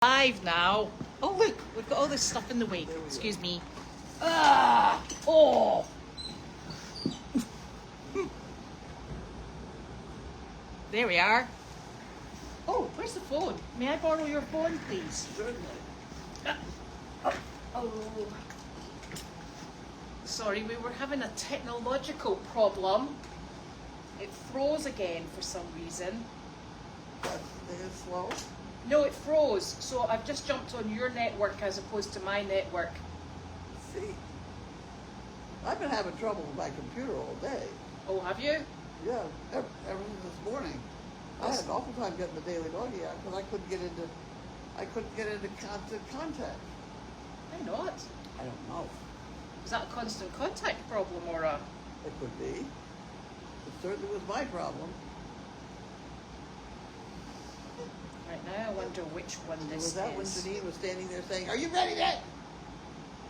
Live now. Oh look, we've got all this stuff in the way. Excuse me. Ah! Oh! There we are. Oh, where's the phone? May I borrow your phone, please? Certainly. Oh. Sorry, we were having a technological problem. It froze again for some reason. That's slow. No, it froze. So I've just jumped on your network as opposed to my network. See, I've been having trouble with my computer all day. Oh, have you? Yeah, ever since this morning. I had an awful time getting the Daily Doggy out because I couldn't get into constant contact. Why not? I don't know. Is that a constant contact problem or a... It could be. It certainly was my problem. Right now, I wonder which one this Was that when is. Janine was standing there saying, "Are you ready yet?"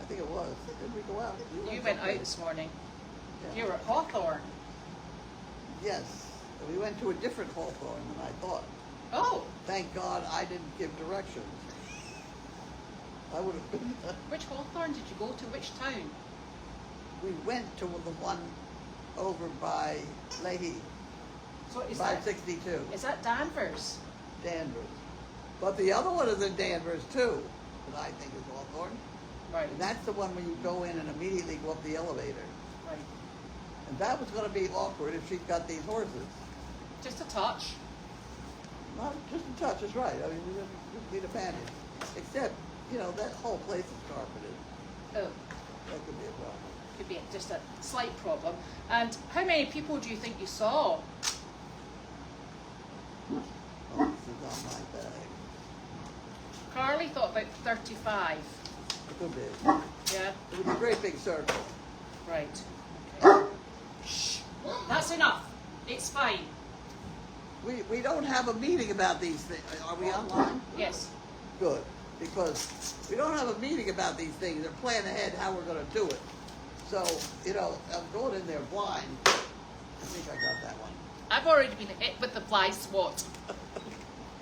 I think it was. Did we go out? You went out this morning. Yeah. You were at Hawthorne. Yes. We went to a different Hawthorne than I thought. Oh, Thank God I didn't give directions. I would have been... which Hawthorne did you go to? Which town? We went to the one over by Leahy, So is that 562, Danvers? Danvers. But the other one is in Danvers too, that I think is Hawthorne. Right. And that's the one where you go in and immediately go up the elevator. Right. And that was going to be awkward if she'd got these horses. Just a touch. Not just a touch, is right. I mean, we just need a bandage. Except, you know, that whole place is carpeted. Oh, That could be a problem. could be just a slight problem. And how many people do you think you saw? Oh, this is on my bag. Carly thought about 35. It could be. Yeah. It was a great big circle. Right. Okay. Shh. That's enough. It's fine. We don't have a meeting about these things. Are we online? Yes. Good. Because we don't have a meeting about these things or plan ahead how we're going to do it. So, you know, I'm going in there blind. I think I got that one. I've already been hit with the fly swat.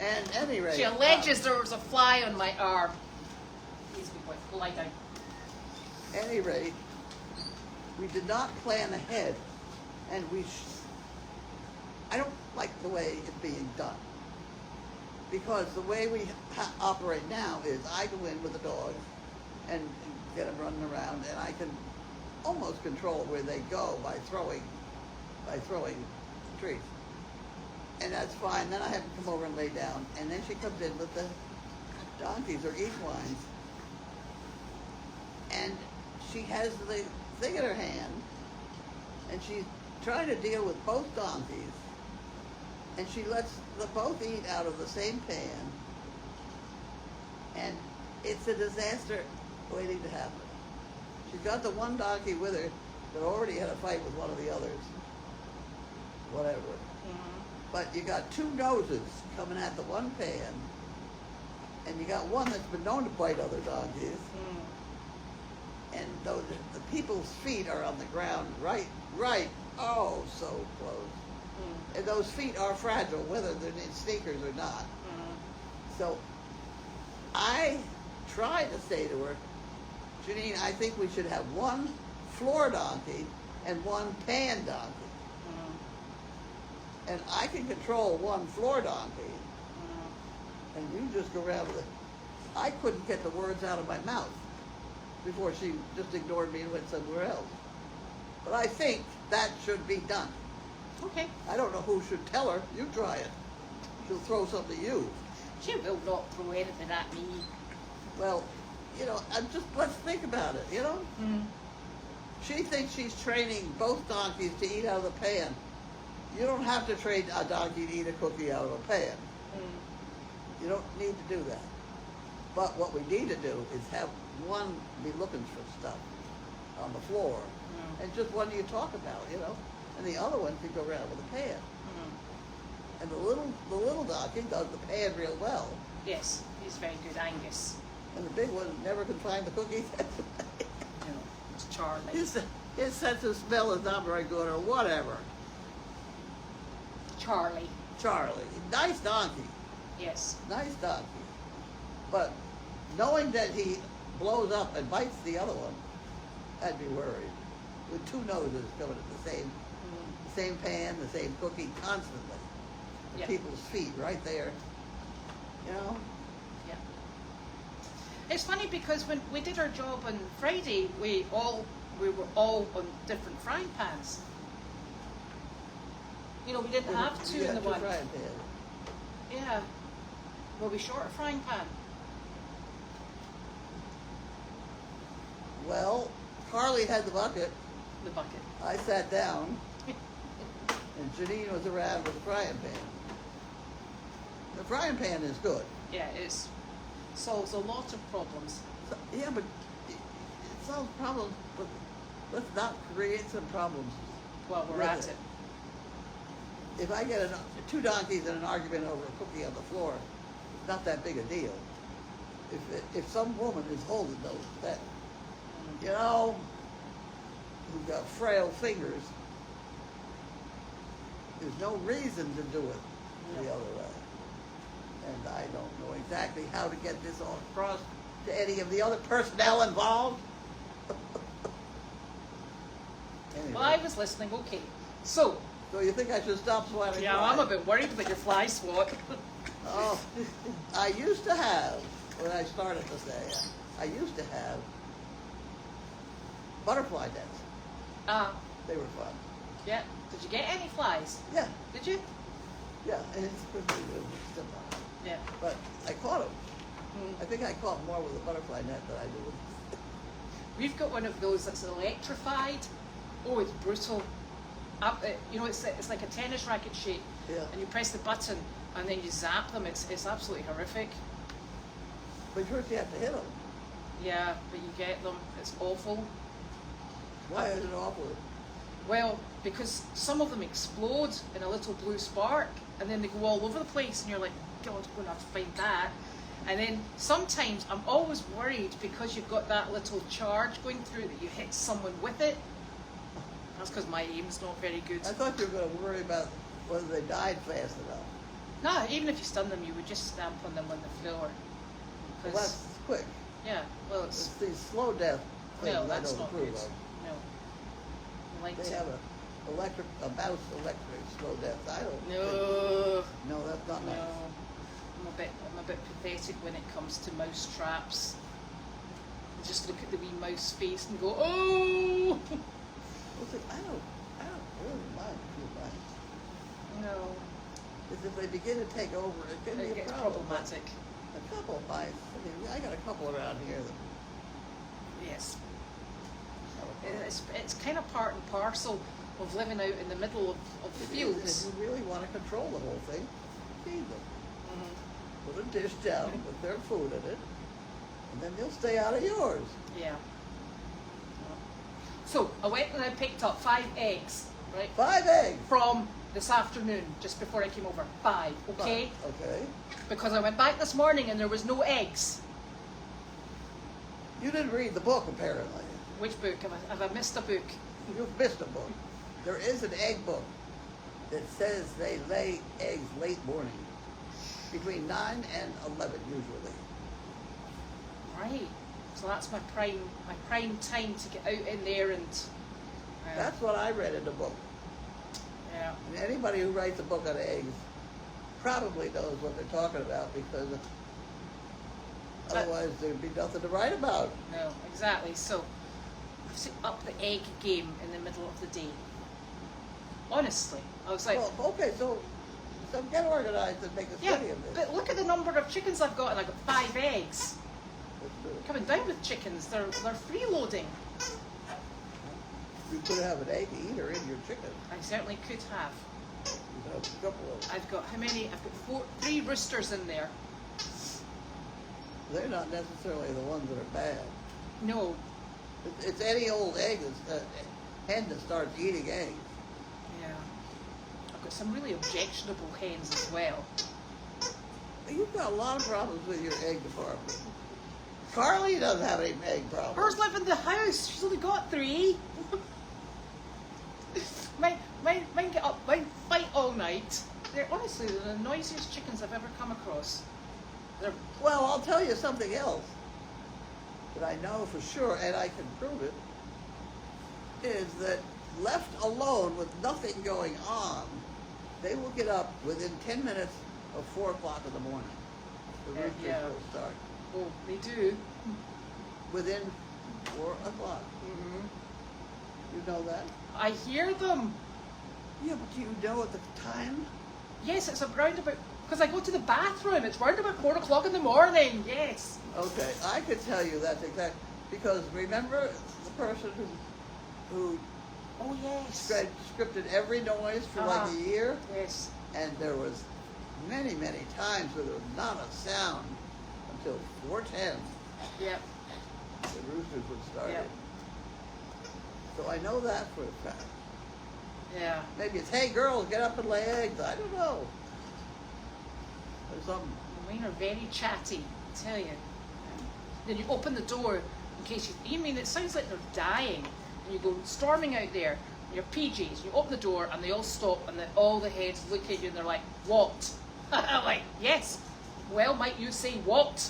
And at any rate... She alleges there was a fly on my arm. Please be quick. Lie down. At any rate, we did not plan ahead. And I don't like the way it's being done. Because the way we operate now is I go in with the dogs and get them running around, and I can almost control where they go by throwing treats. And that's fine. Then I have them come over and lay down, and then she comes in with the donkeys or equines, and she has the thing in her hand, and she's trying to deal with both donkeys, and she lets them both eat out of the same pan, and it's a disaster waiting to happen. She's got the one donkey with her that already had a fight with one of the others. Whatever. Mm-hmm. But you got two noses coming at the one pan, and you got one that's been known to bite other donkeys, and the people's feet are on the ground right, oh, so close. And those feet are fragile, whether they're in sneakers or not. So I tried to say to her, Janine, I think we should have one floor donkey and one pan donkey. And I can control one floor donkey, and you just go around with it. I couldn't get the words out of my mouth before she just ignored me and went somewhere else. But I think that should be done. Okay. I don't know who should tell her. You try it. She'll throw something at you. She will not throw anything at me. Well, you know, let's think about it, you know? She thinks she's training both donkeys to eat out of the pan. You don't have to train a donkey to eat a cookie out of a pan. You don't need to do that. But what we need to do is have one be looking for stuff on the floor, and just one you talk about, you know? And the other one can go around with a pan. And the little donkey does the pan real well. Yes, he's very good, Angus. And the big one never can find the cookies. No, it's Charlie. His sense of smell is not very good, or whatever. Charlie. Charlie, nice donkey. Yes. Nice donkey. But knowing that he blows up and bites the other one, I'd be worried. With two noses coming at the same pan, the same cookie constantly. Yeah. People's feet right there. You know? Yeah. It's funny because when we did our job on Friday, we were all on different frying pans. You know, we didn't have two in the one. Frying pan. Yeah. Were we short a frying pan? Well, Carlene had the bucket. The bucket. I sat down, and Janine was around with the frying pan. The frying pan is good. Yeah, it solves a lot of problems. So, yeah, but it solves problems, but let's not create some problems. Well, we're with at it. If I get two donkeys in an argument over a cookie on the floor, it's not that big a deal. If some woman is holding those, that, you know, who's got frail fingers, there's no reason to do it the other way. And I don't know exactly how to get this all across to any of the other personnel involved. Anyway. Well, I was listening. Okay. So you think I should stop swatting? yeah, flies? I'm a bit worried about your fly swat. Oh, I used to have, when I started to say, I used to have butterfly nets. They were fun. Yeah. Did you get any flies? Yeah, Did you? yeah, and it's pretty good. Yeah. But I caught them. Mm. I think I caught more with a butterfly net than I do with. We've got one of those that's electrified. Oh, it's brutal. You know, it's like a tennis racket shape. Yeah. And you press the button and then you zap them. It's absolutely horrific. But first you have to hit them. Yeah, but you get them. It's awful. Why is it awful? Well, because some of them explode in a little blue spark and then they go all over the place and you're like, God, I'm going to have to find that. And then sometimes I'm always worried because you've got that little charge going through that you hit someone with it. That's because my aim's not very good. I thought you were going to worry about whether they died fast enough. No, even if you stun them, you would just stamp on them on the floor. Well, that's quick. Yeah, well, It's these slow death things no, I that's don't not approve good. of. No. I like They to. have a mouse electric slow death. I don't. No. No, that's not No. nice. I'm a bit pathetic when it comes to mouse traps. I just look at the wee mouse face and go, oh! Listen, I don't really mind too much. No. Because if they begin to take over, it can be It a gets problem. problematic. A couple of mice. I mean, I got a couple around here that Yes. have a problem. It's kind of part and parcel of living out in the middle of It is, fields. if you really want to control the whole thing, feed them. Mhm. Put a dish down with their food in it, and then they'll stay out of yours. Yeah. So I went and I picked up 5 eggs, right? 5 eggs. From this afternoon, just before I came over. 5, okay? Okay. Because I went back this morning and there was no eggs. You didn't read the book, apparently. Which book? Have I missed a book? You've missed a book. There is an egg book that says they lay eggs late morning, between 9 and 11 usually. Right. So that's my prime time to get out in there and. That's what I read in the book. Yeah. And anybody who writes a book on eggs probably knows what they're talking about, because otherwise there'd be nothing to write about. No, exactly. So I've set up the egg game in the middle of the day. Honestly, I was like, Well, okay, so get organized and make a yeah, study of this. but look at the number of chickens I've got, and I've got 5 eggs. Let's do it. Coming down with chickens, they're freeloading. You could have an egg eater in your chicken. I certainly could have. You could have a couple of them. I've got how many? I've got 3 roosters in there. They're not necessarily the ones that are bad. No, It's any old egg that's hen that starts eating eggs. yeah. I've got some really objectionable hens as well. You've got a lot of problems with your egg department. Carly doesn't have any egg problems. Hers live in the house. She's only got 3. mine get up, mine fight all night. They're honestly the noisiest chickens I've ever come across. Well, I'll tell you something else that I know for sure, and I can prove it, is that left alone with nothing going on, they will get up within 10 minutes of 4 o'clock in the morning. The roosters Yeah. will start. Oh, they do. Within 4 o'clock. Mm-hmm. You know that? I hear them. Yeah, but do you know at the time? Yes, it's around about, because I go to the bathroom, it's round about 4 o'clock in the morning, yes. Okay, I could tell you that's exact, because remember the person who Oh, yes. scripted every noise for like a year? Yes. And there was many, many times where there was not a sound until 4:10. Yep. The roosters would start. Yep. So I know that for a fact. Yeah. Maybe it's, hey girls, get up and lay eggs. I don't know. There's something. Mine are very chatty, I tell you. Then you open the door in case you mean it sounds like they're dying. And you go storming out there in your PJs, you open the door and they all stop and then all the heads look at you and they're like, what? I'm like, yes. Well, might you say what?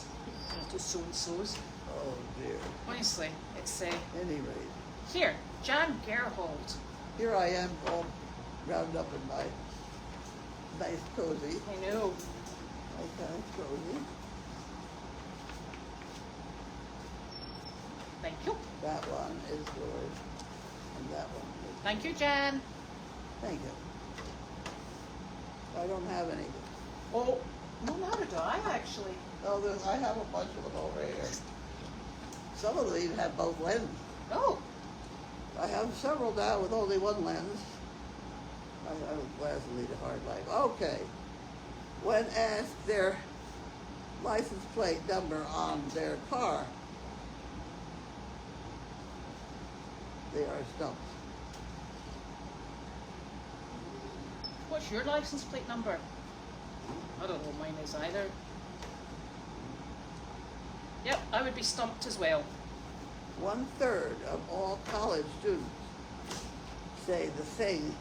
To so-and-so's. Oh dear. Honestly, it's Any rate, here, Jan Gerhold. here I am all rounded up in my nice cozy. I know. Okay, cozy. Thank you. That one is yours, and that one is. Thank you, Jan. Thank you. I don't have any. Oh, no, neither do I actually. Oh, I have a bunch of them over here. Some of them even have both lenses. Oh, I have several now with only one lens. I would gladly lead a hard life. Okay. When asked their license plate number on their car, they are stumped. what's your license plate number? I don't know what mine is either. Yep, I would be stumped as well. 1/3 of all college students say the thing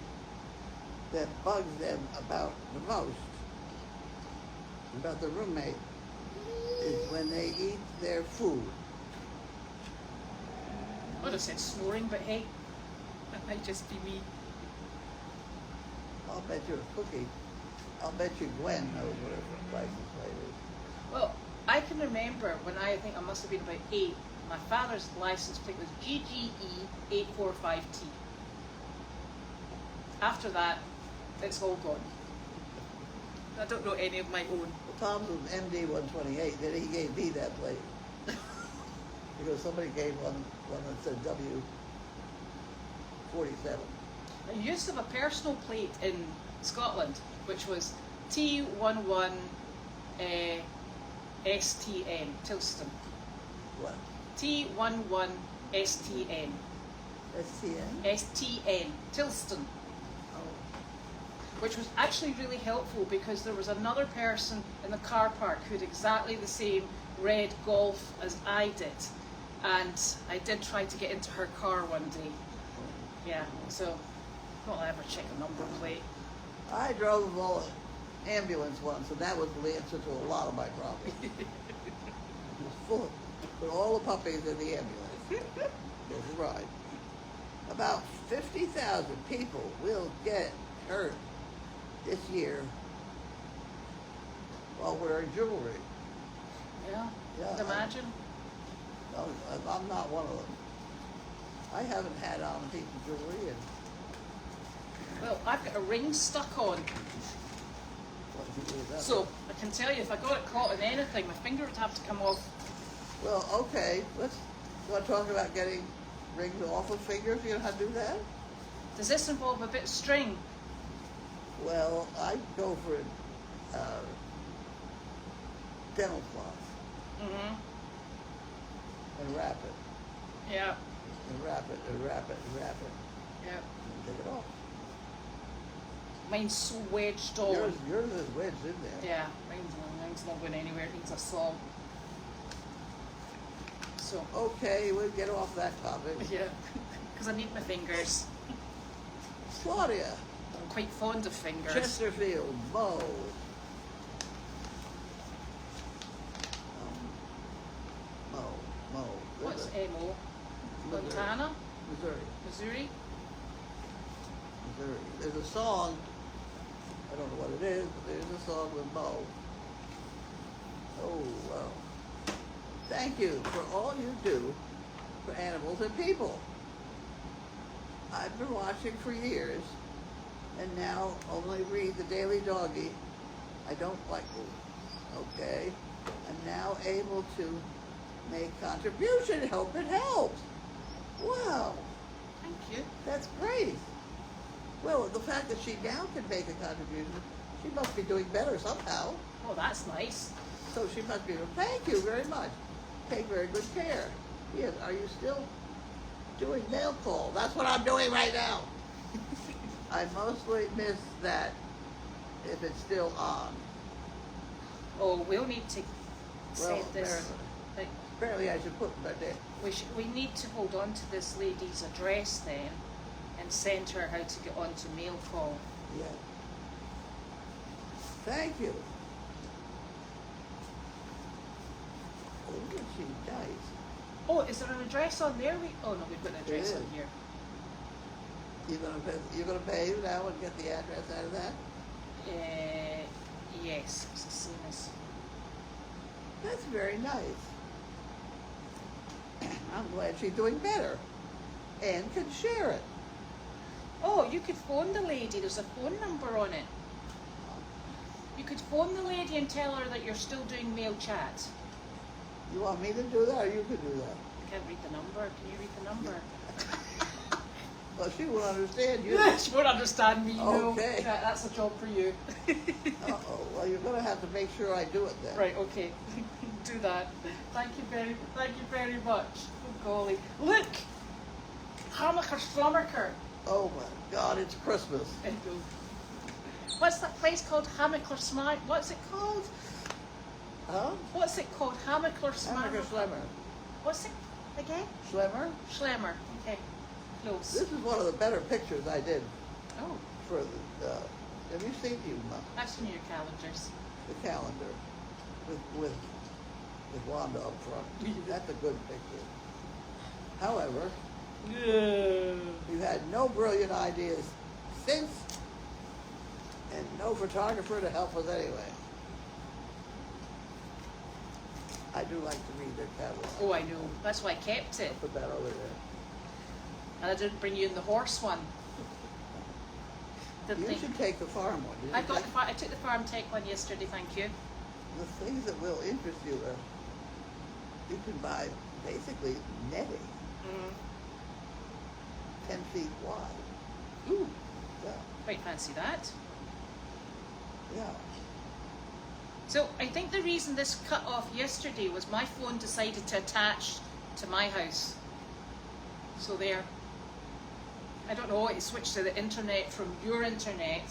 that bugs them about the most, about their roommate, is when they eat their food. I would have said snoring, but hey, that might just be me. I'll bet you a cookie. I'll bet you Gwen knows what her license plate is. Well, I can remember when I think I must have been about 8, my father's license plate was GGE 845T. After that, it's all gone. I don't know any of my own. Well, Tom's was MD 128, then he gave me that plate. Because somebody gave one that said W 47. I used to have a personal plate in Scotland, which was T11 STN, Tilston. What? T11 STN. STN? STN, Tilston. Oh. Which was actually really helpful because there was another person in the car park who had exactly the same red Golf as I did. And I did try to get into her car one day. Yeah, so not that I ever check a number plate. I drove an ambulance once, and that was the answer to a lot of my problems. It was full of, put all the puppies in the ambulance. It was a ride. About 50,000 people will get hurt this year while wearing jewelry. Yeah, Yeah, imagine. I'm not one of them. I haven't had on a piece of jewelry in, Well, I've got a ring stuck on, what do you do with that? so I can tell you if I got it caught in anything, my finger would have to come off. Well, okay, you want to talk about getting rings off of fingers? You know how to do that? Does this involve a bit of string? Well, I go for dental floss Mm-hmm. and wrap it, Yeah, and wrap it, and wrap it, and wrap it, yeah. and take it off. Mine's so wedged on. Yours is wedged in there. Yeah, mine's not going anywhere. It needs a saw. So, Okay, we'll get off that topic. yeah, because I need my fingers. Claudia, I'm quite fond of fingers. Chesterfield, Mo. M-O. Montana? Missouri. Missouri? Missouri. There's a song, I don't know what it is, but there's a song with Mo. Oh, wow. Thank you for all you do for animals and people. I've been watching for years, and now only read the Daily Doggy. I don't like it. Okay. I'm now able to make contribution, hope it helps. Wow. Thank you. That's great. Well, the fact that she now can make a contribution, she must be doing better somehow. Oh, that's nice. So she must be, thank you very much. Take very good care. Yes, are you still doing mail call? That's what I'm doing right now. I mostly miss that if it's still on. Oh, we'll need to Well, set this. Like, apparently I should put that there. we need to hold on to this lady's address then and send her how to get onto mail call. Yeah. Thank you. Isn't she nice? Oh, is there an address on there? Oh no, we've got an address There on is. here. You're gonna pay now and get the address out of that? Yes, it's the same as. That's very nice. I'm glad she's doing better and can share it. Oh, you could phone the lady. There's a phone number on it. You could phone the lady and tell her that you're still doing mail chat. You want me to do that or you can do that? I can't read the number. Can you read the number? Well, she will understand you. She won't understand me, no. Okay. Right, that's a job for you. Uh-oh. Well, you're gonna have to make sure I do it then. Right, okay. Do that. Thank you very much. Oh, golly. Look! Hammacher Slammacher. Oh my God, it's Christmas. What's that place called? Hammacher Smart? What's it called? Huh? What's it called? Hammacher Smart? Hammacher Schlemmer. What's it again? Schlemmer? Schlemmer. Okay. Close. This is one of the better pictures I did Oh, for the, have you seen that's in your calendars. the calendar with Wanda up front? That's a good picture. However, you had no brilliant ideas since, and no photographer to help us anyway. I do like to read their catalog. Oh, I know. That's why I kept it. Put that over there. And I didn't bring you in the horse one. Didn't You think. should take the farm one. Did you I got take- the I took the farm tech one yesterday. Thank you. The things that will interest you are, you can buy basically netting, 10 feet wide. Ooh, Yeah, quite fancy that. yeah. So I think the reason this cut off yesterday was my phone decided to attach to my house. So there. I don't know, it switched to the internet from your internet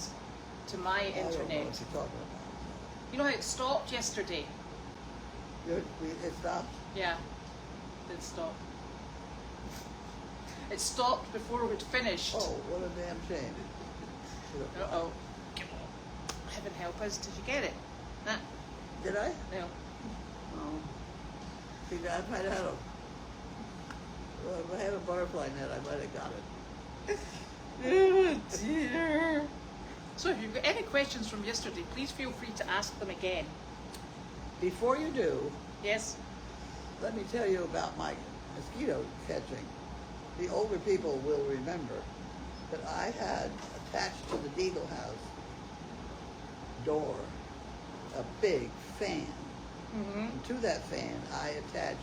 to my I don't know internet. what you're talking about. You know how it stopped yesterday? It stopped? Yeah, it stopped. It stopped before we'd finished. Oh, what a damn shame. Uh-oh. Heaven help us, did you get it? Nah, Did I? no. Oh. See, I might have had a, well, if I had a butterfly net, I might have got it. Oh dear. So if you've got any questions from yesterday, please feel free to ask them again. Before you do, Yes? let me tell you about my mosquito catching. The older people will remember that I had attached to the Deagle house door a big fan. Mm-hmm. And to that fan, I attached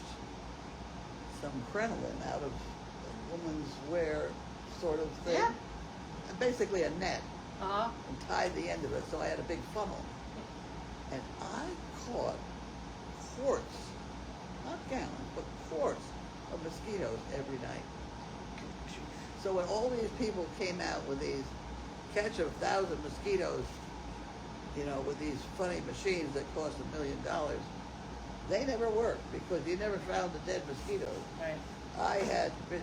some crinoline out of a woman's wear sort of thing. Yeah. Basically a net, Uh-huh. and tied the end of it, so I had a big funnel. And I caught quarts, not gallons, but quarts of mosquitoes every night. So when all these people came out with these catch of 1,000 mosquitoes, you know, with these funny machines that cost $1 million, they never worked because you never found the dead mosquitoes. Right. I had been,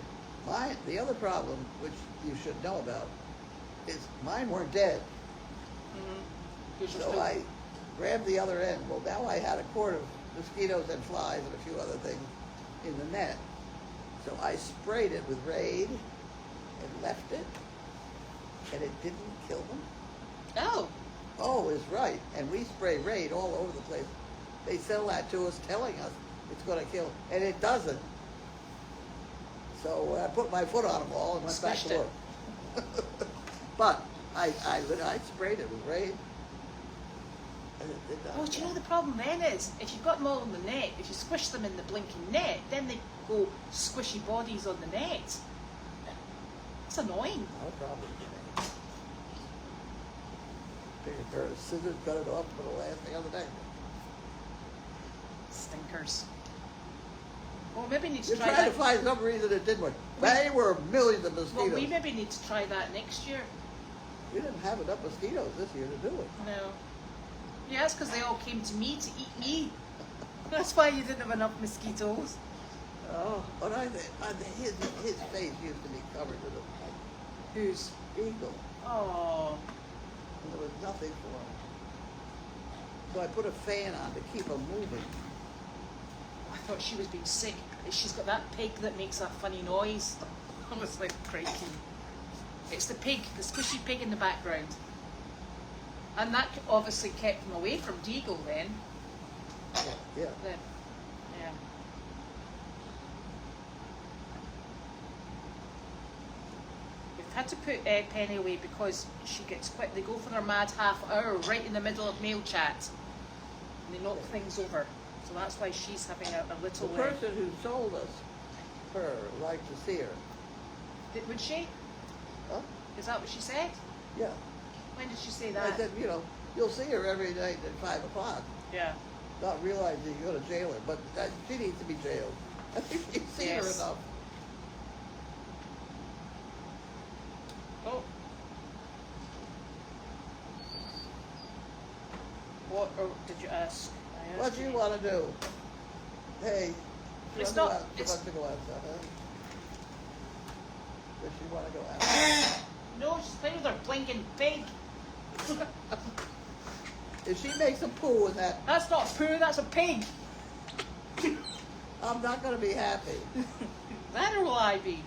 the other problem, which you should know about, is mine weren't dead. Mm-hmm. So I grabbed the other end. Well, now I had a quart of mosquitoes and flies and a few other things in the net. So I sprayed it with Raid and left it, and it didn't kill them. Oh. Oh, it's right. And we spray Raid all over the place. They sell that to us telling us it's going to kill, and it doesn't. So I put my foot on them all and went back to work. But I sprayed it with Raid. And it did not. Oh, do you know the problem then is, if you've got them all on the net, if you squish them in the blinking net, then they go squishy bodies on the net. It's annoying. No problem. Take a pair of scissors, cut it off, put the last thing on the deck. Stinkers. Well, maybe need to You're try trying that. to find some reason it didn't work. They were millions of mosquitoes. Well, we maybe need to try that next year. We didn't have enough mosquitoes this year to do it. No. Yeah, that's because they all came to me to eat me. That's why you didn't have enough mosquitoes. Oh, but his face used to be covered with a Who's? eagle. Oh. And there was nothing for him. So I put a fan on to keep him moving. I thought she was being sick. She's got that pig that makes that funny noise. I was like, crikey. It's the pig, the squishy pig in the background. And that obviously kept him away from Deagle then. Yeah. Then, yeah. We've had to put Penny away because she gets quite, they go for their mad half hour right in the middle of mail chat. And they knock things over. So that's why she's having a The little... person who sold us her liked to see her. would she? Huh? Is that what she said? Yeah. When did she say I that? said, you'll see her every night at 5 o'clock. Yeah. Not realizing you go to jail her, but she needs to be jailed. I think you've seen her Yes. enough. Oh. What did you ask? I What asked do you want to do? Hey, It's she wants not- to go out. She it's- wants to go outside, huh? Does she want to go out? No, she's playing with her blinking pig. If she makes a poo in that, That's not a poo, that's a pig. I'm not going to be happy. Neither will I be.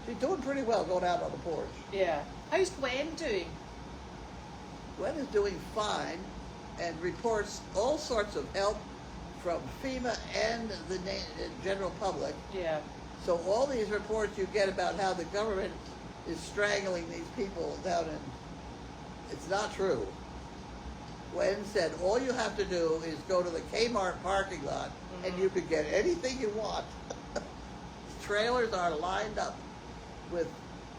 She's doing pretty well going out on the porch. Yeah. How's Gwen doing? Gwen is doing fine and reports all sorts of help from FEMA and the general public. Yeah. So all these reports you get about how the government is strangling these people down in, it's not true. Gwen said all you have to do is go to the Kmart parking lot and you can get anything you want. Trailers are lined up with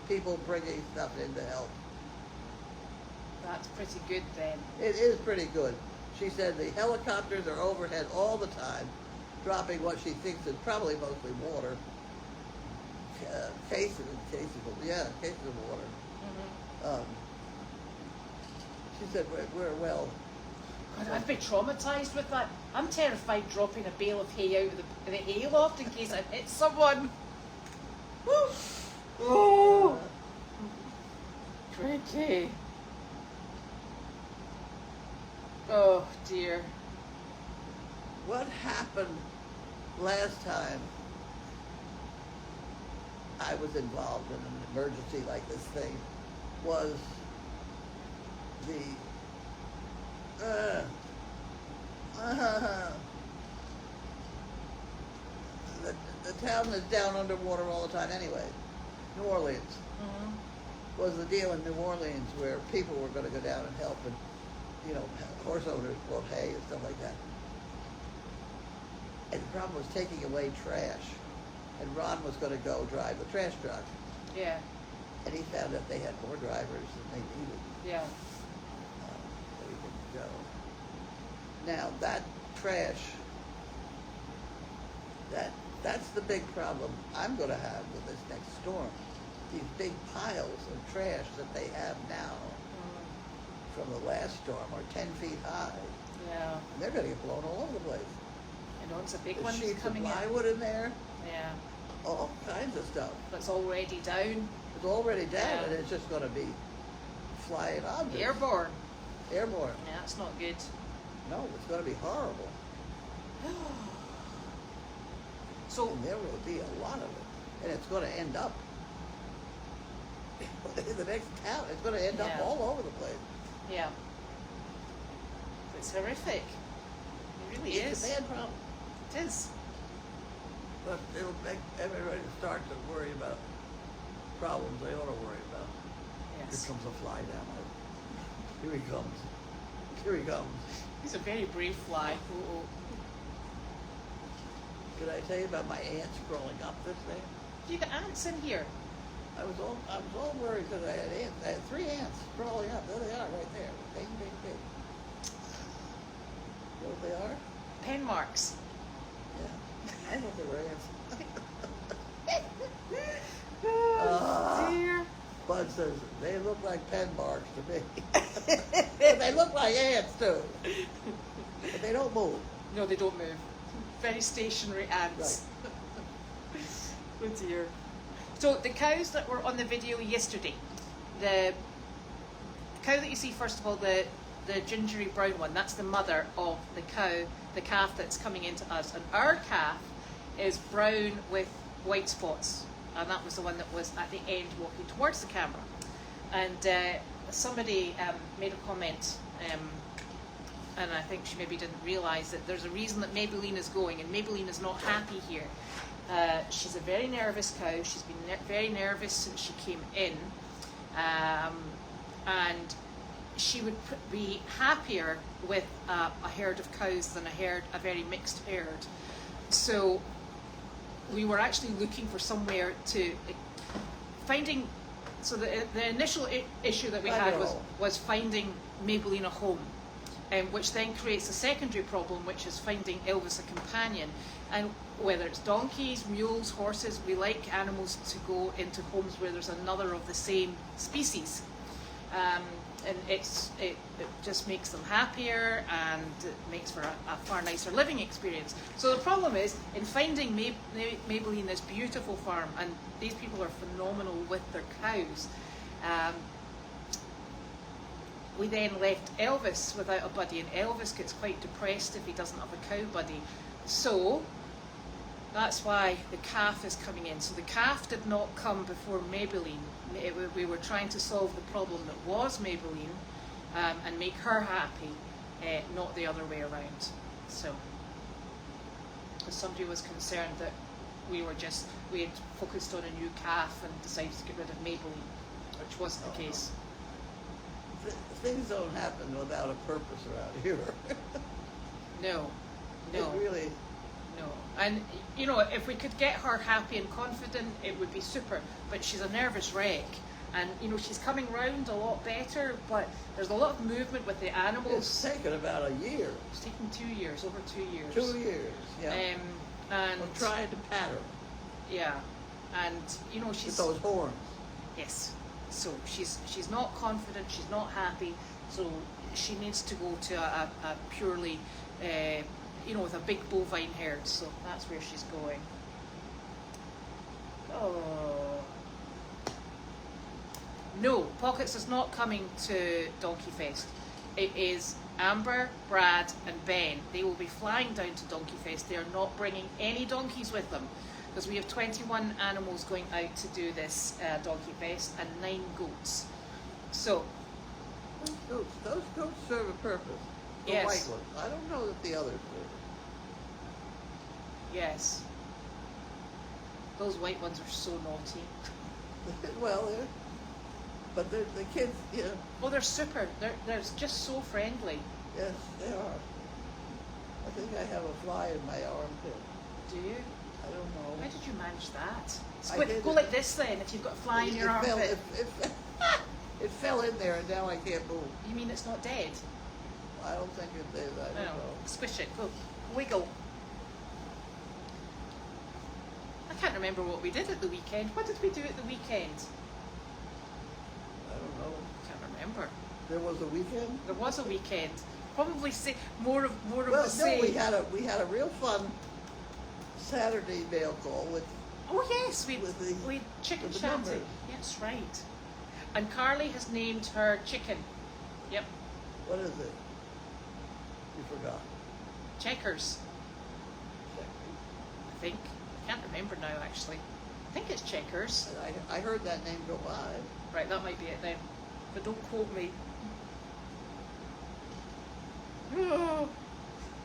people bringing stuff in to help. That's pretty good then. It is pretty good. She said the helicopters are overhead all the time, dropping what she thinks is probably mostly water. Cases of water. Mm-hmm. She said we're well. God, I'd be traumatized with that. I'm terrified dropping a bale of hay out of the hay loft in case I hit someone. Woo! Oh! Tricky. Oh dear. What happened last time I was involved in an emergency like this thing was the town that's down underwater all the time anyway. New Orleans. Mm-hmm. Was the deal in New Orleans where people were going to go down and help, and horse owners bought hay and stuff like that. And the problem was taking away trash, and Ron was going to go drive the trash truck, Yeah. and he found that they had more drivers than they needed, Yeah. so he didn't go. Now that trash, that's the big problem I'm going to have with this next storm. These big piles of trash that they have now from the last storm are 10 feet high, Yeah. and they're going to get blown all over the place. I know it's a big There's one that's sheets of coming in. plywood in there, Yeah. all kinds of stuff. That's already down. It's already down, Yeah. and it's just going to be flying objects. Airborne. Airborne. Yeah, that's not good. No, it's going to be horrible. So And there will be a lot of it. And it's going to end up in the next town. It's going to end up Yeah. all over the place. yeah, it's horrific. It really It's is. a bad problem. It is. But it'll make everybody start to worry about problems they ought to worry about. Yes. Here comes a fly down there. Here he comes. Here he comes. He's a very brave fly. Oh, Did I tell you about my ants crawling up this thing? you got ants in here. I was all worried because I had ants. I had 3 ants crawling up. There they are, right there. Big, big, big. You know what they are? Pen marks. Yeah. I know they were ants. Oh, dear. Bud says they look like pen marks to me. But they look like ants too. But they don't move. No, they don't move. Very stationary ants. Oh dear. So the cows that were on the video yesterday, the cow that you see first of all, the gingery brown one, that's the mother of the cow, the calf that's coming into us. And our calf is brown with white spots. And that was the one that was at the end walking towards the camera. And somebody made a comment, and I think she maybe didn't realise that there's a reason that Maybelline is going, and Maybelline is not happy here. She's a very nervous cow. She's been very nervous since she came in, and she would be happier with a herd of cows than a very mixed herd. So we were actually looking for somewhere to finding. So the initial issue that we had was finding Maybelline a home, which then creates a secondary problem, which is finding Elvis a companion. And whether it's donkeys, mules, horses, we like animals to go into homes where there's another of the same species. And it just makes them happier, and it makes for a far nicer living experience. So the problem is in finding Maybelline this beautiful farm, and these people are phenomenal with their cows. We then left Elvis without a buddy, and Elvis gets quite depressed if he doesn't have a cow buddy. So that's why the calf is coming in. So the calf did not come before Maybelline. We were trying to solve the problem that was Maybelline, and make her happy, not the other way around. So, because somebody was concerned that we had focused on a new calf and decided to get rid of Maybelline, which wasn't the case. Things don't happen without a purpose around here. No. It really. No, and you know, if we could get her happy and confident, it would be super. But she's a nervous wreck, and you know, she's coming round a lot better. But there's a lot of movement with the animals. It's taken about a year. It's taken 2 years, over 2 years. 2 years, yeah. And I'm trying to pat her. Yeah, and you know, she's with those horns. Yes. So she's not confident. She's not happy. So she needs to go to a purely. With a big bovine herd, so that's where she's going. Oh. No, Pockets is not coming to Donkey Fest. It is Amber, Brad and Ben. They will be flying down to Donkey Fest. They are not bringing any donkeys with them, because we have 21 animals going out to do this Donkey Fest, and 9 goats. So. Those goats serve a purpose. The Yes. white ones. I don't know that the others do. Yes. Those white ones are so naughty. Well, but the kids, you know. Well, they're super. They're just so friendly. Yes, they are. I think I have a fly in my armpit. Do you? I don't know. How did you manage that? did Go it. like this then, if you've got a fly in your armpit. It fell in there, and now I can't move. You mean it's not dead? I don't think it is. I don't know. Squish it. Go. Wiggle. I can't remember what we did at the weekend. What did we do at the weekend? I don't know. Can't remember. There was a weekend. There was a weekend. Probably say more of the Well, same. no, we had a real fun Saturday mail call with. Oh yes, we chicken with the shanty. numbers. That's right. And Carly has named her chicken. Yep. What is it? You forgot. Checkers, I think. Can't remember now, actually. I think it's Checkers. And I heard that name go by. Right, that might be it then. But don't quote me.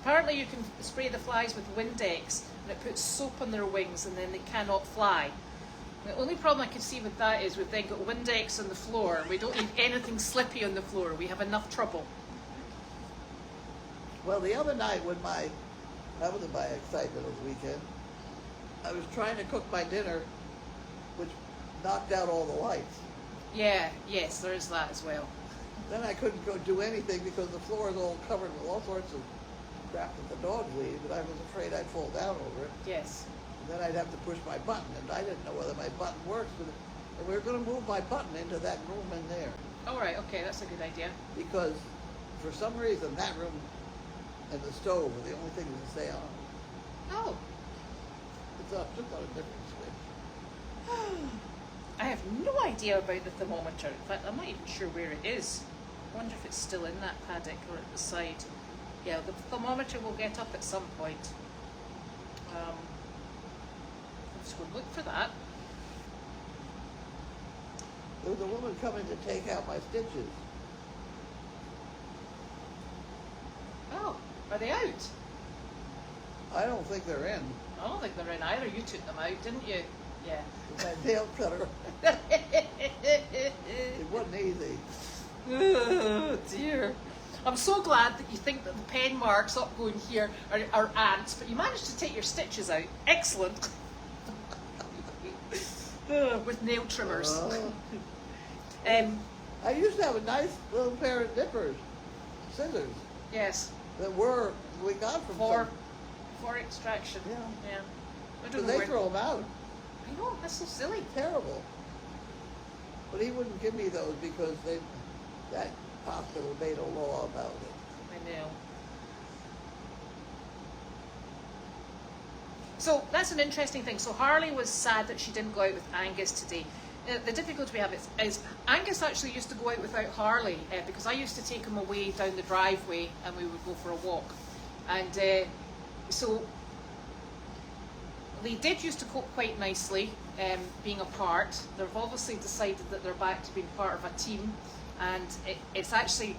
Apparently you can spray the flies with Windex and it puts soap on their wings and then they cannot fly. The only problem I can see with that is we've then got Windex on the floor. We don't need anything slippy on the floor. We have enough trouble. Well, the other night when that was my excitement of the weekend, I was trying to cook my dinner, which knocked out all the lights. Yeah, yes, there is that as well. Then I couldn't go do anything because the floor is all covered with all sorts of crap that the dogs leave, and I was afraid I'd fall down over it. Yes. And then I'd have to push my button, and I didn't know whether my button works. And we were going to move my button into that room in there. All right, okay, that's a good idea. Because for some reason that room and the stove are the only things that stay on. Oh. It's up, just on a different switch. I have no idea about the thermometer. In fact, I'm not even sure where it is. I wonder if it's still in that paddock or at the side. Yeah, the thermometer will get up at some point. I'm just going to look for that. There was a woman coming to take out my stitches. Oh, are they out? I don't think they're in. I don't think they're in either. You took them out, didn't you? Yeah. With my nail cutter. It wasn't easy. Oh dear. I'm so glad that you think that the pen marks up going here are ants, but you managed to take your stitches out. Excellent. With nail trimmers. I used to have a nice little pair of nippers, scissors, Yes, that we got from for extraction. Yeah. Yeah. I But don't know they where. throw them out. I know, that's so silly. Terrible. But he wouldn't give me those because that hospital made a law about it. I know. So that's an interesting thing. So Harley was sad that she didn't go out with Angus today. The difficulty we have is Angus actually used to go out without Harley because I used to take him away down the driveway and we would go for a walk. And so they did used to cope quite nicely being apart. They've obviously decided that they're back to being part of a team, and it's actually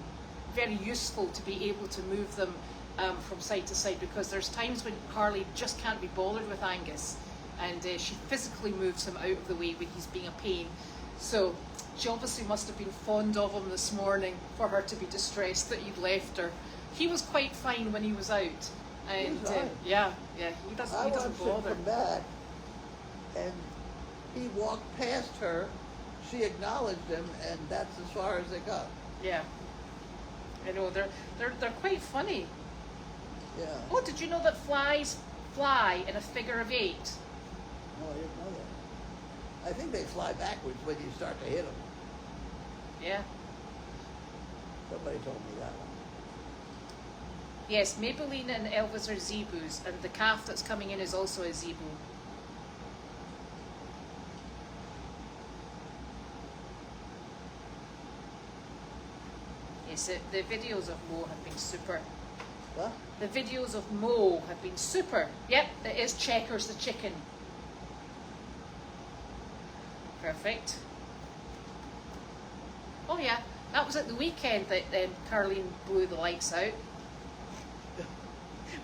very useful to be able to move them from side to side, because there's times when Carlene just can't be bothered with Angus, and she physically moves him out of the way when he's being a pain. So she obviously must have been fond of him this morning for her to be distressed that he'd left her. He was quite fine when he was out, and yeah, he doesn't bother. Come back, and he walked past her. She acknowledged him, and that's as far as they got. Yeah, I know they're quite funny. Yeah. Oh, did you know that flies fly in a figure of 8? No, I didn't know that. I think they fly backwards when you start to hit them. Yeah. Somebody told me that one. Yes, Maybelline and Elvis are zebus, and the calf that's coming in is also a zebu. Yes, the videos of Mo have been super. What? The videos of Mo have been super. Yep, it is Checkers the chicken. Perfect. Oh yeah, that was at the weekend that Carlene blew the lights out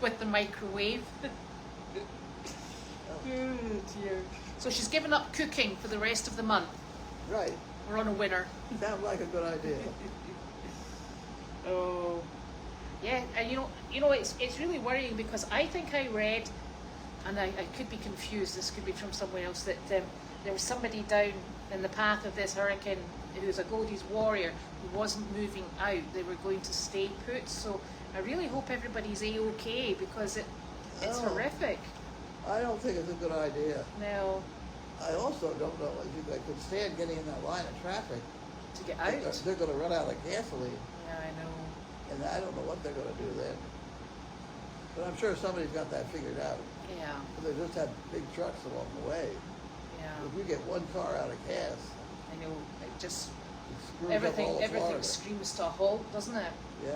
with the microwave. Oh dear. So she's given up cooking for the rest of the month. Right. We're on a winner. Sounds like a good idea. Oh. Yeah, and you know, it's really worrying, because I think I read, and I could be confused, this could be from somewhere else, that there was somebody down in the path of this hurricane who's a Goldy's warrior who wasn't moving out. They were going to stay put. So I really hope everybody's A-okay, because it's horrific. I don't think it's a good idea. No. I also don't know if I could stand getting in that line of traffic. To get out. They're going to run out of gasoline. Yeah, I know. And I don't know what they're going to do then. But I'm sure somebody's got that figured out. Yeah. They just have big trucks along the way. Yeah. If we get one car out of gas, I know. It just it screws everything up all Florida. screams to a halt, doesn't it? Yeah.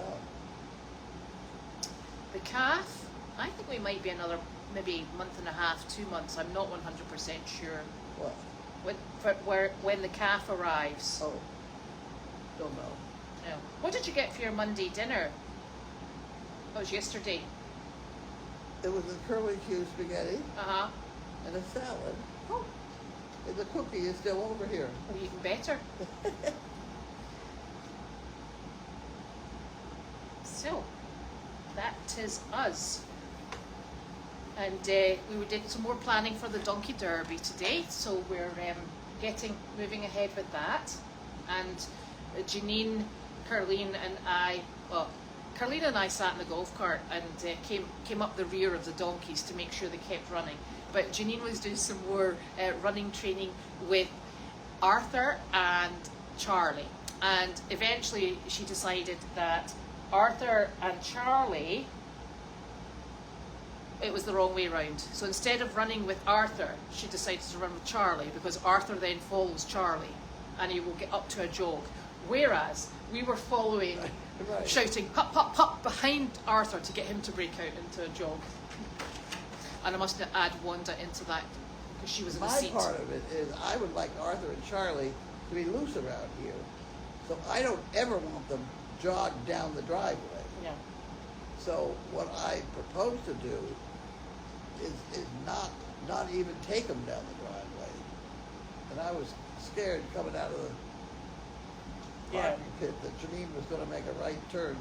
The calf, I think we might be another maybe month and a half, 2 months. I'm not 100% sure. What? When the calf arrives. Oh, don't know. No. What did you get for your Monday dinner? That was yesterday. It was a curly Q spaghetti Uh-huh. and a salad. Oh, And the cookie is still over here. well, even better. So, that is us. And we did some more planning for the Donkey Derby today, so we're moving ahead with that. And Janine, Carlene and I, well, Carlene and I sat in the golf cart and came up the rear of the donkeys to make sure they kept running. But Janine was doing some more running training with Arthur and Charlie. And eventually she decided that Arthur and Charlie, it was the wrong way around. So instead of running with Arthur, she decided to run with Charlie, because Arthur then follows Charlie and he will get up to a jog. Whereas we were following, Right. shouting, "Hup, hup, hup," behind Arthur to get him to break out into a jog. And I must add Wanda into that, because she was in the My seat. part of it is I would like Arthur and Charlie to be loose around here. So I don't ever want them jogged down the driveway. Yeah. So what I propose to do is not even take them down the driveway. And I was scared coming out of the Yeah. parking pit that Janine was going to make a right turn.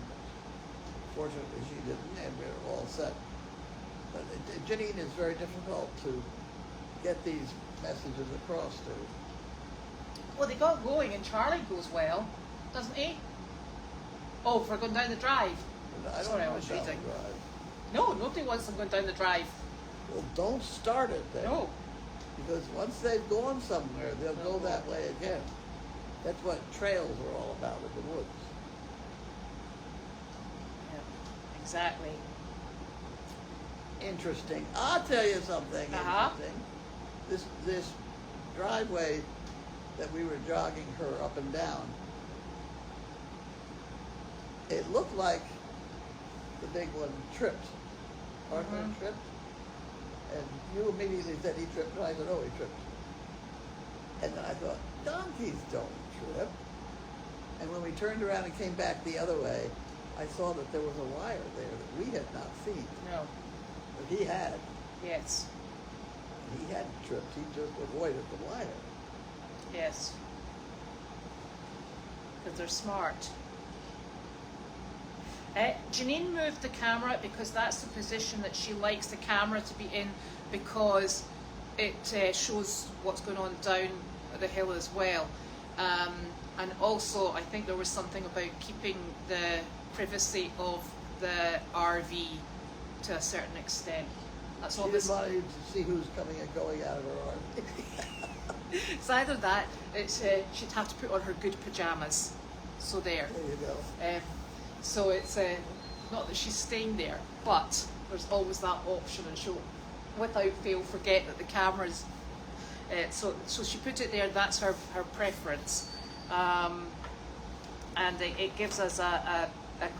Fortunately, she didn't, and we were all set. But Janine is very difficult to get these messages across to. Well, they got going and Charlie goes well, doesn't he? Oh, for going down the drive. And I don't Sorry, I know was down the reading. drive. No, nobody wants them going down the drive. Well, don't start it then. No. Because once they've gone somewhere, they'll go that way again. That's what trails are all about in the woods. Yeah, exactly. Interesting. I'll tell you something Uh-huh. interesting. This driveway that we were jogging her up and down, it looked like the big one tripped. Arthur Mhm. tripped. And you immediately said he tripped, and I said, oh, he tripped. And then I thought, donkeys don't trip. And when we turned around and came back the other way, I saw that there was a wire there that we had not seen. No. But he had. Yes. He hadn't tripped. He just avoided the wire. Yes. Because they're smart. Janine moved the camera because that's the position that she likes the camera to be in, because it shows what's going on down the hill as well. And also, I think there was something about keeping the privacy of the RV to a certain extent. That's all She this. didn't want you to see who's coming and going out of her RV. It's either that, it's she'd have to put on her good pajamas. So there. There you go. So it's not that she's staying there, but there's always that option, and she'll, without fail, forget that the camera's. So she put it there. That's her preference, and it gives us a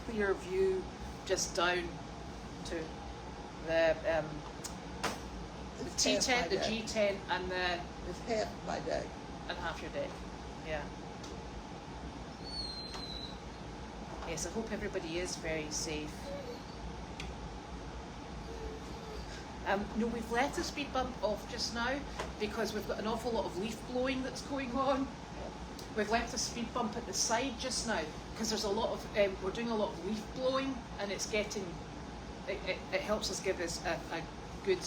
clear view just down to the It's half T10, my the deck. G10, and the It's half my deck. and half your deck. Yeah. Yes, I hope everybody is very safe. No, we've let the speed bump off just now because we've got an awful lot of leaf blowing that's going on. We've left the speed bump at the side just now because there's a lot of, we're doing a lot of leaf blowing, and it's getting, it helps us give us a good,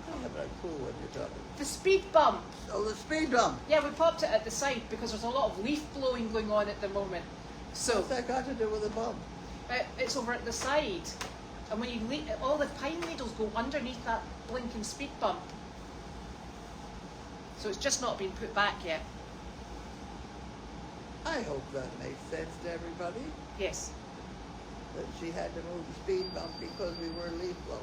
I have no clue what you're talking the speed bump. about. Oh, the speed bump. Yeah, we popped it at the side because there's a lot of leaf blowing going on at the moment. So What's that got to do with the bump? it's over at the side, and when you all the pine needles go underneath that blinking speed bump. So it's just not been put back yet. I hope that makes sense to everybody, Yes. that she had to move the speed bump because we were leaf blowing.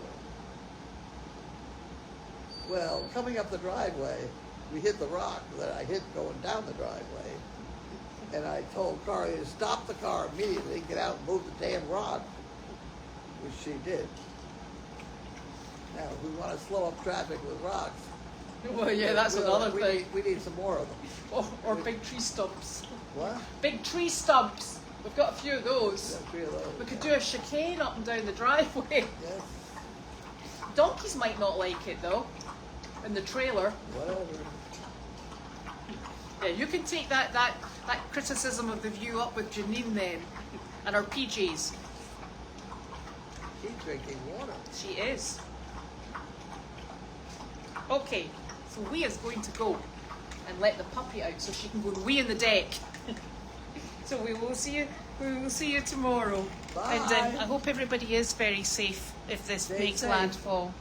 Well, coming up the driveway, we hit the rock that I hit going down the driveway. And I told Carly to stop the car immediately, get out and move the damn rock, which she did. We want to slow up traffic with rocks. Well, yeah, that's another thing. We need some more of them. Or big tree stumps. What? Big tree stumps. We've got a few of those. Yeah, 3 of those. We could do a chicane up and down the driveway. Yes. Donkeys might not like it though. In the trailer. Whatever. Yeah, you can take that criticism of the view up with Janine then, and her PJs. She's drinking water. She is. Okay, so we is going to go and let the puppy out so she can go and wee in the deck. So we will see you. We will see you tomorrow. Bye. And I hope everybody is very safe if this Stay makes safe. landfall.